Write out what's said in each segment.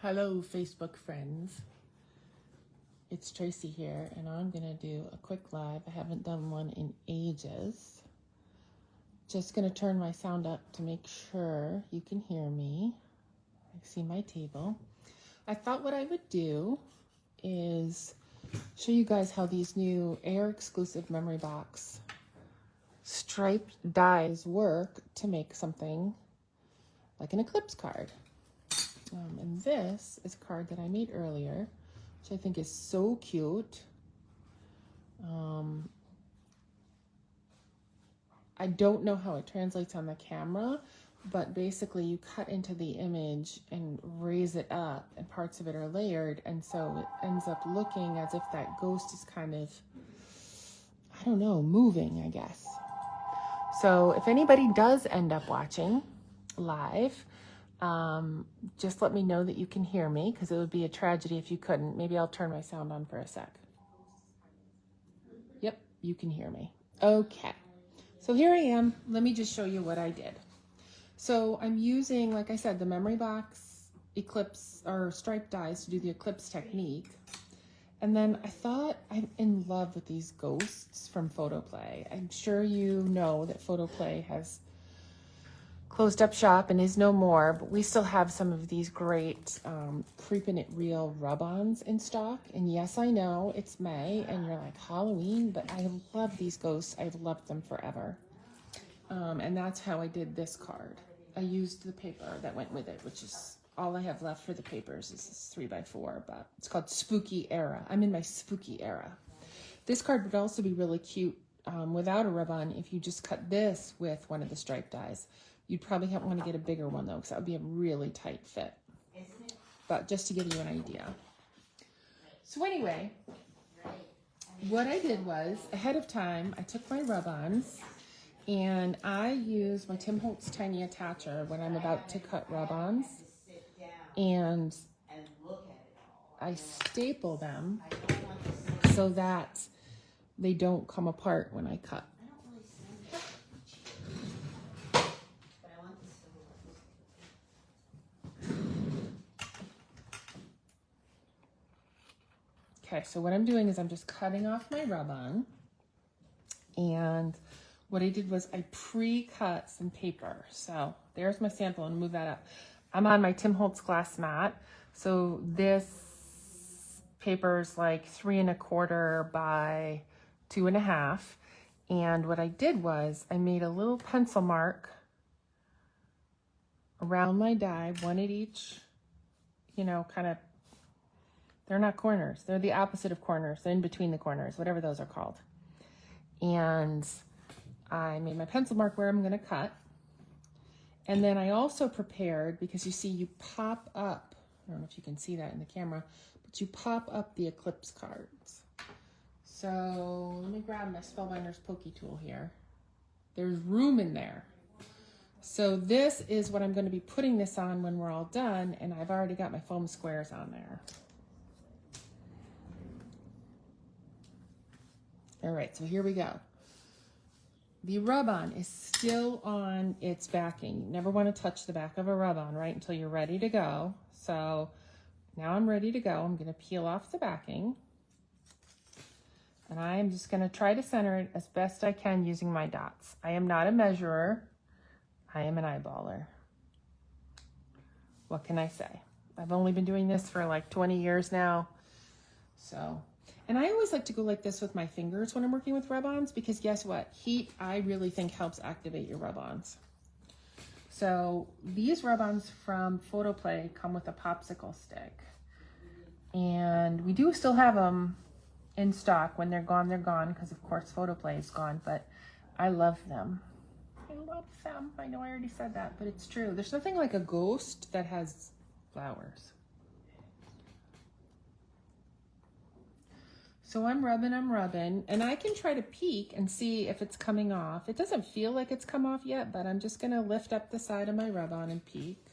Hello, Facebook friends. It's Tracy here, and I'm going to do a quick live. I haven't done one in ages. Just going to turn my sound up to make sure you can hear me. I see my table. I thought what I would do is show you guys how these new Air exclusive memory box striped dies work to make something like an eclipse card. And this is a card that I made earlier, which I think is so cute. I don't know how it translates on the camera, but basically you cut into the image and raise it up, and parts of it are layered, and so it ends up looking as if that ghost is kind of, I don't know, moving, I guess. So if anybody does end up watching live, just let me know that you can hear me, because it would be a tragedy if you couldn't. Maybe I'll turn my sound on for a sec. Yep, you can hear me. Okay, so here I am. Let me just show you what I did. So I'm using, like I said, the memory box eclipse or striped dies to do the eclipse technique. And then I thought, I'm in love with these ghosts from Photoplay. I'm sure you know that Photoplay has closed up shop and is no more, but we still have some of these great Creepin It Real rub-ons in stock. And yes, I know it's May and you're like, Halloween, but I love these ghosts. I've loved them forever. And that's how I did this card. I used the paper that went with it, which is all I have left for the papers is this 3x4, but it's called Spooky Era. I'm in my spooky era. This card would also be really cute without a rub-on if you just cut this with one of the striped dies. You'd probably want to get a bigger one though, because that would be a really tight fit. But just to give you an idea. So anyway, what I did was, ahead of time, I took my rub-ons and I use my Tim Holtz tiny attacher when I'm about to cut rub-ons. And I staple them so that they don't come apart when I cut. Okay, so what I'm doing is I'm just cutting off my rub-on, and what I did was I pre-cut some paper. So there's my sample, and move that up. I'm on my Tim Holtz glass mat, so this paper is like 3 1/4 by 2 1/2, and what I did was I made a little pencil mark around my die, one at each, you know, kind of. They're not corners. They're the opposite of corners. They're in between the corners, whatever those are called. And I made my pencil mark where I'm going to cut. And then I also prepared, because you see you pop up, I don't know if you can see that in the camera, but you pop up the eclipse cards. So let me grab my Spellbinder's Pokey tool here. There's room in there. So this is what I'm going to be putting this on when we're all done, and I've already got my foam squares on there. All right, so here we go. The rub-on is still on its backing. You never want to touch the back of a rub-on, right, until you're ready to go. So now I'm ready to go. I'm going to peel off the backing. And I am just going to try to center it as best I can using my dots. I am not a measurer. I am an eyeballer. What can I say? I've only been doing this for like 20 years now. So... And I always like to go like this with my fingers when I'm working with rub-ons, because guess what? Heat, I really think, helps activate your rub-ons. So these rub-ons from Photoplay come with a popsicle stick. And we do still have them in stock. When they're gone, because of course Photoplay is gone, but I love them. I love them. I know I already said that, but it's true. There's nothing like a ghost that has flowers. So I'm rubbing, and I can try to peek and see if it's coming off. It doesn't feel like it's come off yet, but I'm just gonna lift up the side of my rub-on and peek.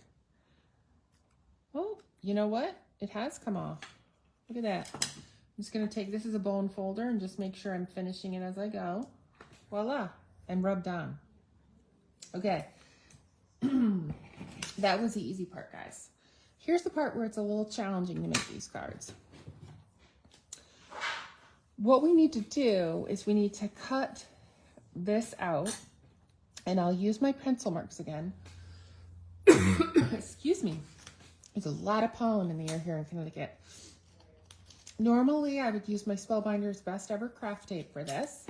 Oh, you know what? It has come off. Look at that. I'm just gonna take this as a bone folder and just make sure I'm finishing it as I go. Voila, and rubbed on. Okay, that was the easy part, guys. Here's the part where it's a little challenging to make these cards. What we need to do is we need to cut this out, and I'll use my pencil marks again. Excuse me. There's a lot of pollen in the air here in Connecticut. Normally, I would use my Spellbinder's Best Ever Craft Tape for this,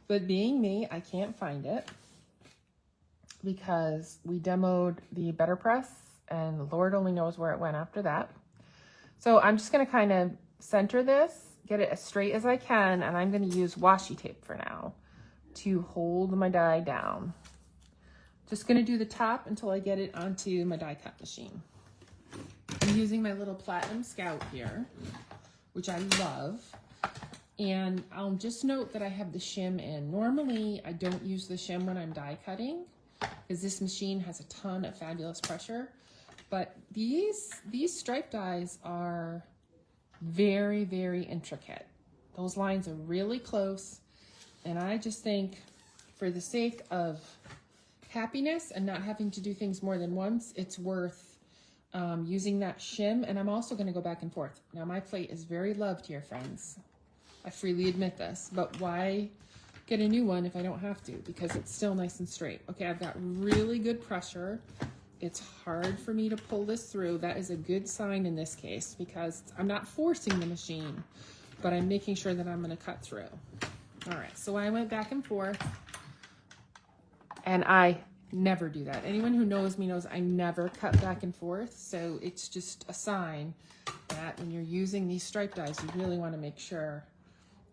but being me, I can't find it because we demoed the Better Press, and Lord only knows where it went after that. So I'm just going to kind of center this, get it as straight as I can, and I'm going to use washi tape for now to hold my die down. Just going to do the top until I get it onto my die cut machine. I'm using my little Platinum Scout here, which I love. And I'll just note that I have the shim in. Normally, I don't use the shim when I'm die cutting because this machine has a ton of fabulous pressure. But these stripe dies are very, very intricate. Those lines are really close. And I just think for the sake of happiness and not having to do things more than once, it's worth using that shim. And I'm also going to go back and forth. Now, my plate is very loved here, friends. I freely admit this, but why get a new one if I don't have to? Because it's still nice and straight. Okay, I've got really good pressure. It's hard for me to pull this through. That is a good sign in this case because I'm not forcing the machine, but I'm making sure that I'm going to cut through. All right, so I went back and forth, and I never do that. Anyone who knows me knows I never cut back and forth, so it's just a sign that when you're using these stripe dies, you really want to make sure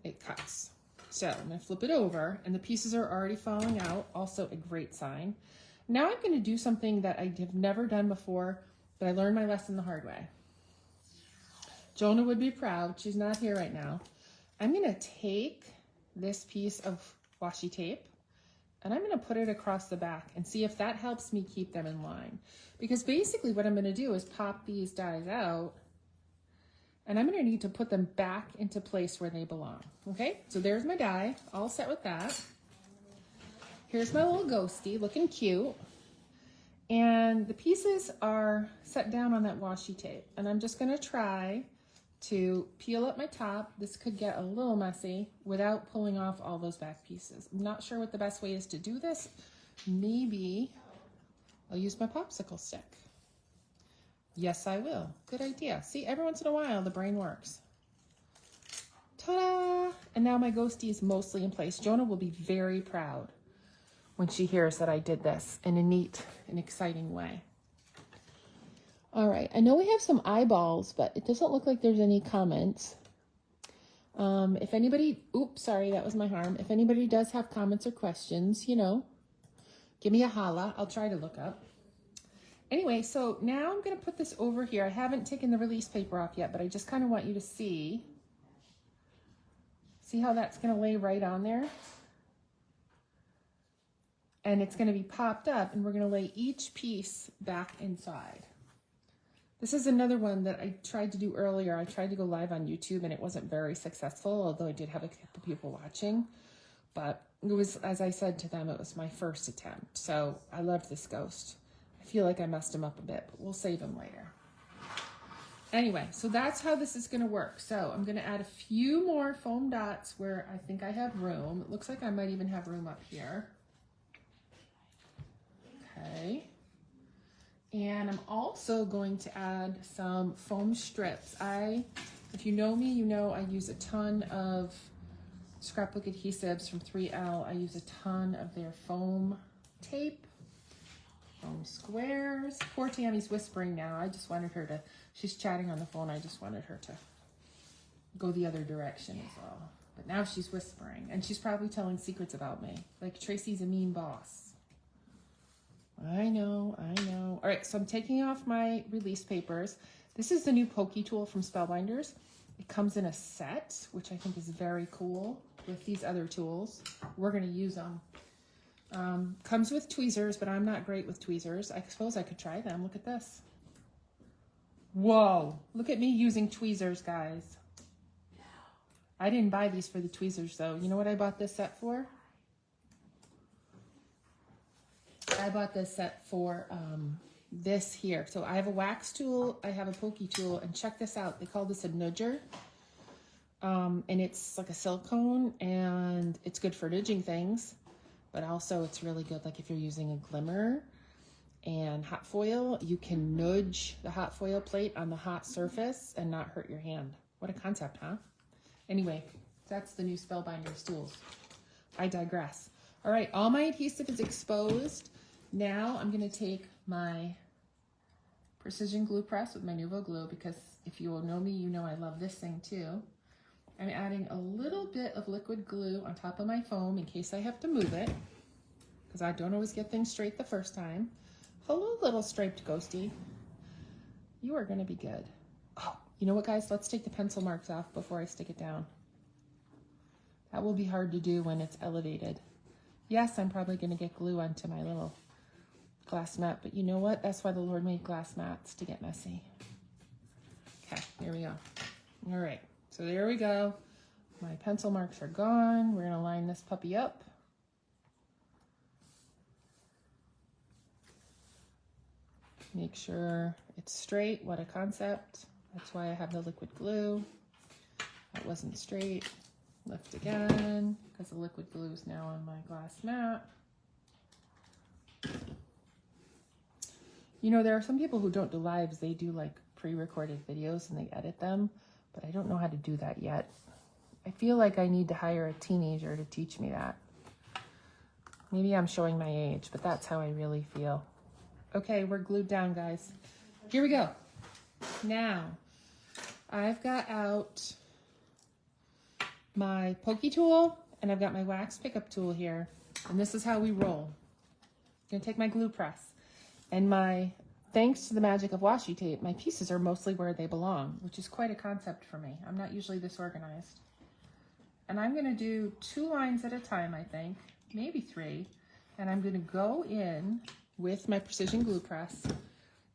it cuts. So I'm going to flip it over, and the pieces are already falling out, also a great sign. Now I'm going to do something that I have never done before, but I learned my lesson the hard way. Jonah would be proud. She's not here right now. I'm going to take this piece of washi tape, and I'm going to put it across the back and see if that helps me keep them in line. Because basically what I'm going to do is pop these dies out, and I'm going to need to put them back into place where they belong. Okay, so there's my die, all set with that. Here's my little ghosty, looking cute. And the pieces are set down on that washi tape. And I'm just going to try to peel up my top. This could get a little messy without pulling off all those back pieces. I'm not sure what the best way is to do this. Maybe I'll use my popsicle stick. Yes, I will. Good idea. See, every once in a while, the brain works. Ta-da! And now my ghosty is mostly in place. Jonah will be very proud when she hears that I did this in a neat and exciting way. All right, I know we have some eyeballs, but it doesn't look like there's any comments. If anybody, oops, sorry, that was my arm. If anybody does have comments or questions, you know, give me a holla. I'll try to look up. Anyway, so now I'm going to put this over here. I haven't taken the release paper off yet, but I just kind of want you to see how that's going to lay right on there. And it's going to be popped up, and we're going to lay each piece back inside. This is another one that I tried to do earlier. I tried to go live on YouTube, and it wasn't very successful, although I did have a couple people watching. But it was, as I said to them, it was my first attempt. So I loved this ghost. I feel like I messed him up a bit, but we'll save him later. Anyway, so that's how this is going to work. So I'm going to add a few more foam dots where I think I have room. It looks like I might even have room up here. Okay. And I'm also going to add some foam strips. If you know me, you know I use a ton of scrapbook adhesives from 3L. I use a ton of their foam tape, foam squares. Poor Tammy's whispering now. I just wanted her to, she's chatting on the phone. I just wanted her to go the other direction as well. But now she's whispering, and she's probably telling secrets about me. Like, Tracy's a mean boss. I know. All right, so I'm taking off my release papers. This is the new Pokey tool from Spellbinders. It comes in a set, which I think is very cool with these other tools. We're going to use them. Comes with tweezers, but I'm not great with tweezers. I suppose I could try them. Look at this. Whoa, look at me using tweezers, guys. I didn't buy these for the tweezers, though. You know what I bought this set for? I bought this set for this here. So I have a wax tool, I have a pokey tool, and check this out. They call this a nudger. And it's like a silicone, and it's good for nudging things, but also it's really good like if you're using a glimmer and hot foil, you can nudge the hot foil plate on the hot surface and not hurt your hand. What a concept, huh? Anyway, that's the new Spellbinders tools. I digress. All right, all my adhesive is exposed. Now I'm gonna take my precision glue press with my Nuvo glue, because if you will know me, you know I love this thing too. I'm adding a little bit of liquid glue on top of my foam in case I have to move it, because I don't always get things straight the first time. Hello, little striped ghosty. You are gonna be good. Oh, you know what, guys? Let's take the pencil marks off before I stick it down. That will be hard to do when it's elevated. Yes, I'm probably gonna get glue onto my little glass mat, but you know what? That's why the Lord made glass mats, to get messy. Okay, here we go. All right. So there we go. My pencil marks are gone. We're gonna line this puppy up. Make sure it's straight. What a concept. That's why I have the liquid glue. That wasn't straight. Lift again, because the liquid glue is now on my glass mat. You know, there are some people who don't do lives. They do like pre-recorded videos and they edit them. But I don't know how to do that yet. I feel like I need to hire a teenager to teach me that. Maybe I'm showing my age, but that's how I really feel. Okay, we're glued down, guys. Here we go. Now, I've got out my pokey tool and I've got my wax pickup tool here. And this is how we roll. I'm gonna take my glue press and thanks to the magic of washi tape, my pieces are mostly where they belong, which is quite a concept for me. I'm not usually this organized. And I'm gonna do 2 lines at a time, I think, maybe 3. And I'm gonna go in with my precision glue press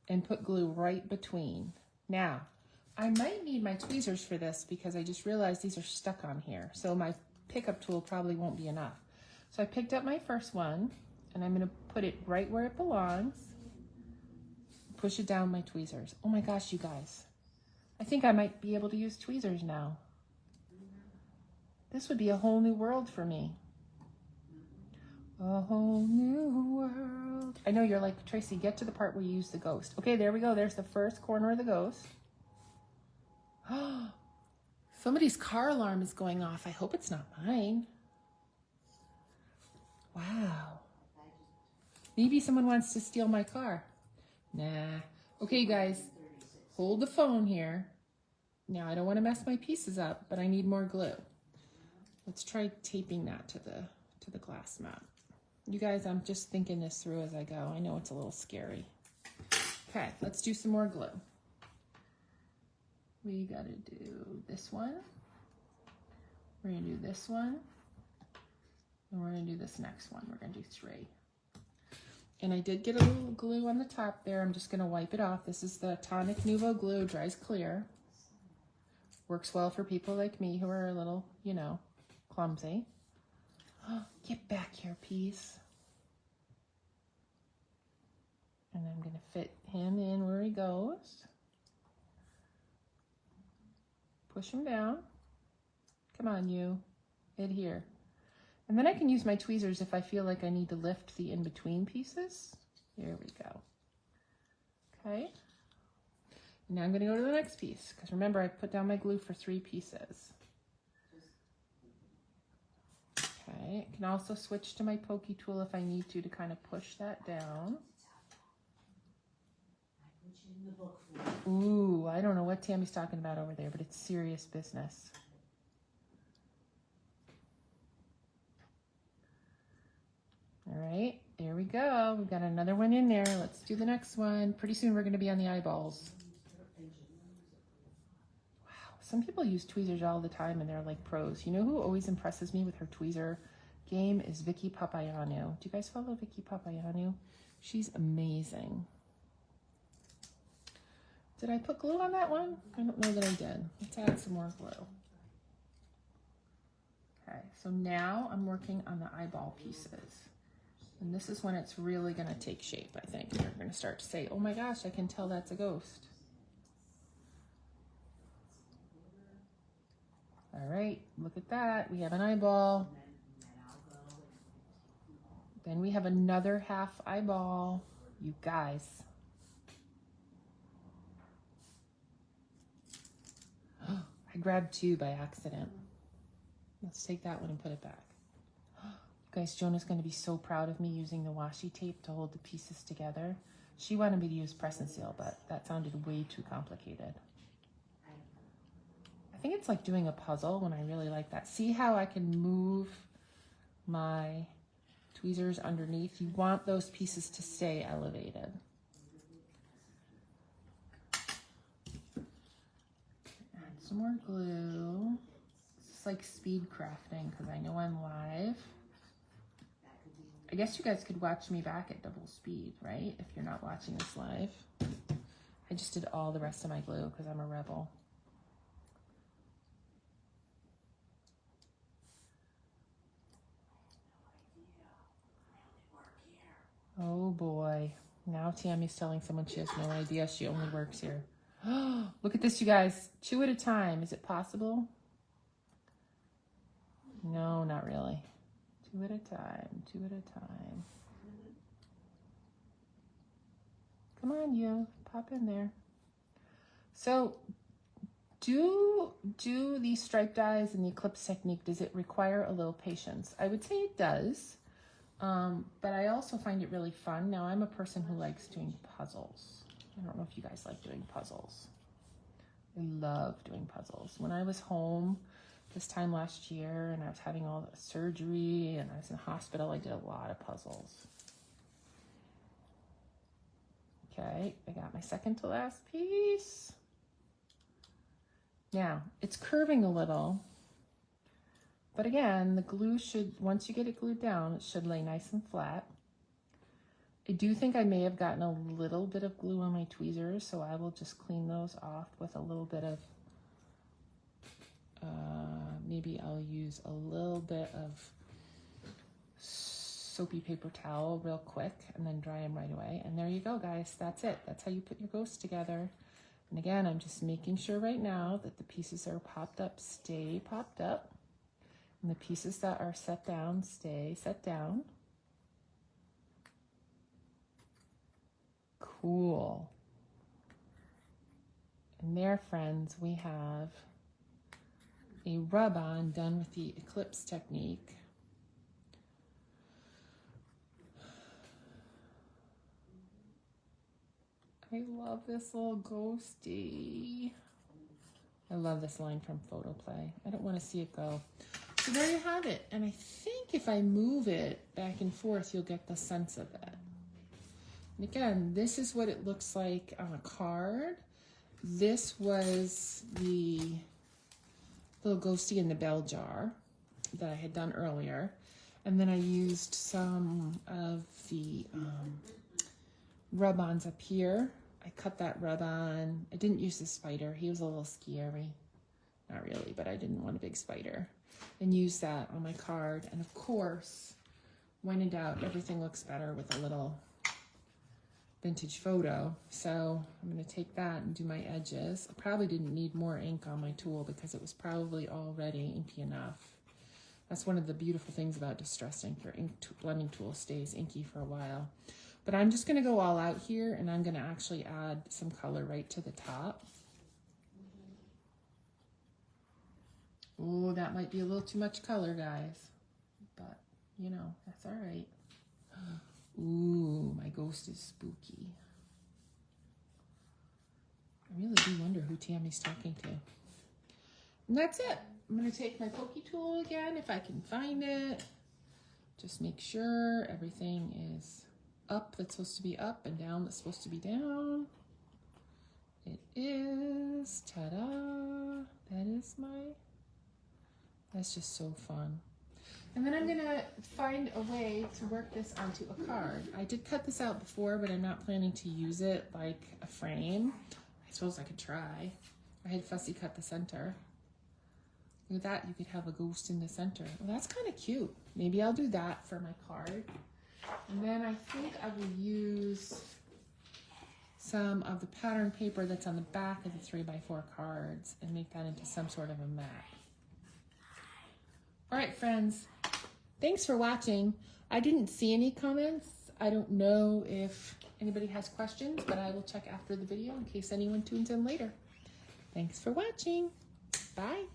and put glue right between. Now, I might need my tweezers for this because I just realized these are stuck on here. So my pickup tool probably won't be enough. So I picked up my first one and I'm gonna put it right where it belongs. Push it down my tweezers. Oh my gosh, you guys. I think I might be able to use tweezers now. This would be a whole new world for me. A whole new world. I know you're like, Tracy, get to the part where you use the ghost. Okay, there we go. There's the first corner of the ghost. Somebody's car alarm is going off. I hope it's not mine. Wow. Maybe someone wants to steal my car. Nah. Okay, guys, hold the phone here. Now, I don't want to mess my pieces up, but I need more glue. Let's try taping that to the glass mat. You guys, I'm just thinking this through as I go. I know it's a little scary. Okay, let's do some more glue. We got to do this one. We're going to do this one. And we're going to do this next one. We're going to do 3. And I did get a little glue on the top there. I'm just going to wipe it off. This is the Tonic Nuvo glue, dries clear. Works well for people like me who are a little, you know, clumsy. Get back here, peace. And I'm going to fit him in where he goes. Push him down. Come on, you. Adhere. And then I can use my tweezers if I feel like I need to lift the in-between pieces. Here we go. Okay. Now I'm going to go to the next piece, because remember I put down my glue for 3 pieces. Okay. I can also switch to my pokey tool if I need to kind of push that down. Ooh, I don't know what Tammy's talking about over there, but it's serious business. All right, there we go. We've got another one in there. Let's do the next one. Pretty soon we're going to be on the eyeballs. Wow, some people use tweezers all the time and they're like pros. You know who always impresses me with her tweezer game is Vicky Papayanu. Do you guys follow Vicky Papayanu? She's amazing. Did I put glue on that one? I don't know that I did. Let's add some more glue. Okay, so now I'm working on the eyeball pieces. And this is when it's really gonna take shape, I think. You're gonna start to say, oh my gosh, I can tell that's a ghost. All right, look at that. We have an eyeball. Then we have another half eyeball. You guys. I grabbed two by accident. Let's take that one and put it back. You guys, Jonah's going to be so proud of me using the washi tape to hold the pieces together. She wanted me to use press and seal, but that sounded way too complicated. I think it's like doing a puzzle when I really like that. See how I can move my tweezers underneath? You want those pieces to stay elevated. Add some more glue. It's like speed crafting because I know I'm live. I guess you guys could watch me back at double speed, right? If you're not watching this live. I just did all the rest of my glue because I'm a rebel. Oh boy. Now Tammy's telling someone she has no idea she only works here. Look at this, you guys. 2 at a time. Is it possible? No, not really. 2 at a time. 2 at a time. Come on, you. Pop in there. So, do these stripe dies and the eclipse technique, does it require a little patience? I would say it does. But I also find it really fun. Now, I'm a person who likes doing puzzles. I don't know if you guys like doing puzzles. I love doing puzzles. When I was home this time last year and I was having all the surgery and I was in the hospital, I did a lot of puzzles. Okay, I got my second to last piece. Now, it's curving a little. But again, the glue should, once you get it glued down, it should lay nice and flat. I do think I may have gotten a little bit of glue on my tweezers, so I will just clean those off with a little bit of, maybe I'll use a little bit of soapy paper towel real quick and then dry them right away. And there you go, guys. That's it. That's how you put your ghosts together. And again, I'm just making sure right now that the pieces that are popped up stay popped up. And the pieces that are set down stay set down. Cool. And there, friends, we have a rub-on done with the eclipse technique. I love this little ghosty. I love this line from Photo Play. I don't want to see it go. So there you have it. And I think if I move it back and forth, you'll get the sense of it. And again, this is what it looks like on a card. This was the little ghosty in the bell jar that I had done earlier. And then I used some of the rub-ons up here. I cut that rub-on. I didn't use the spider. He was a little scary. Not really, but I didn't want a big spider. And use that on my card. And of course, when in doubt, everything looks better with a little vintage photo. So I'm going to take that and do my edges. I probably didn't need more ink on my tool because it was probably already inky enough. That's one of the beautiful things about distress ink. Your ink blending tool stays inky for a while. But I'm just going to go all out here and I'm going to actually add some color right to the top. Oh, that might be a little too much color, guys. But, you know, that's all right. Ooh, my ghost is spooky. I really do wonder who Tammy's talking to. And that's it. I'm going to take my pokey tool again, if I can find it. Just make sure everything is up that's supposed to be up and down that's supposed to be down. It is. Ta-da. That is my... That's just so fun. And then I'm going to find a way to work this onto a card. I did cut this out before, but I'm not planning to use it like a frame. I suppose I could try. I had fussy cut the center. With that, you could have a ghost in the center. Well, that's kind of cute. Maybe I'll do that for my card. And then I think I will use some of the pattern paper that's on the back of the 3x4 cards and make that into some sort of a map. All right, friends, thanks for watching. I didn't see any comments. I don't know if anybody has questions, but I will check after the video in case anyone tunes in later. Thanks for watching. Bye.